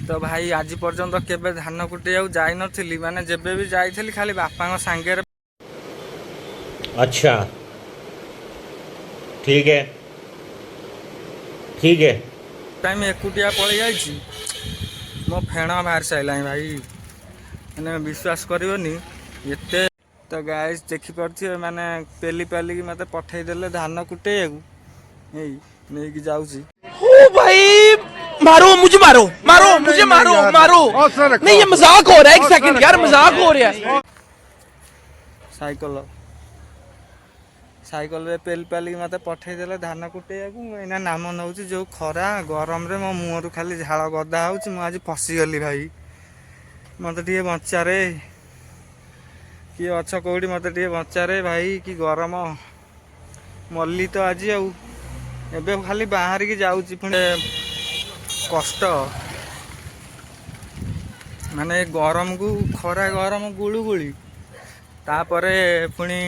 तो भाई आज पर्यंत केबे धान कुटे जाई नथिली माने जेबे भी जाइथिली खाली बापा सांगे। अच्छा ठीक है ठीक है। टाइम एकुटिया पड़े जाइए मो फेण बाहर सारा भाई मैंने विश्वास करनी एते। तो गाइस देखिपे मैंने पेली पेलिकी मत पठेदेले धान कुटे नहीं जाऊँगी। ओ भाई मारो मुझे मारो मारो मुझे मारो मारो नहीं ये मजाक हो रहा है। एक सेकंड यार मजाक हो रहा है। साइकिल साइकिल रे पेली पेलिकी मत पठेदेले धान कुटे एना नाम नौ जो खरा गरम रे मो मुहर खाली झाड़ गदा हो आज फसीगली भाई मत टे बच्चा रे किए अच्छ कौटी मत टे बच्चा रे भाई कि गरम मल्ली तो आज एबे खाली बाहर की जाऊँगी पुणे कष्ट माने गरम को खरा गरम गुलु गुली तापरे पुणी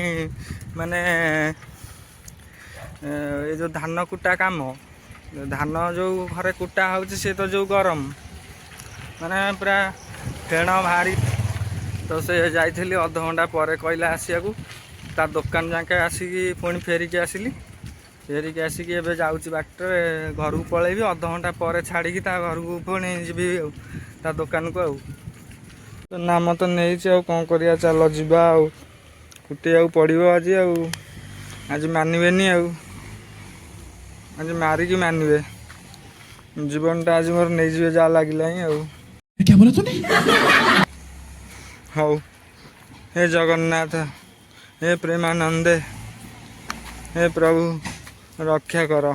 माने ये जो धान कुटा काम धान जो घरे कुटा होची से तो जो गरम माने पूरा फेण भारी। तो से जाइली अध घंटा पर कहला आसिया ता दुकान जाके आसिकी पुणी फेरिकी आसिली फेरिकी आसिकी एबे जाऊँगी बाटर घर को पलैबी अध घंटा पर छाड़ी ता घर को पुणी जी ता दुकान को तो नाम तो नहीं कौन करिया चल जीवा कुटिया पड़ो आज मानवेनी आज मारिकी मानवे जीवनटा आज मोर नहीं जीवे जा लगिला क्या बोला तूने? हौ हे जगन्नाथ हे प्रेमानंदे हे प्रभु रक्षा कर।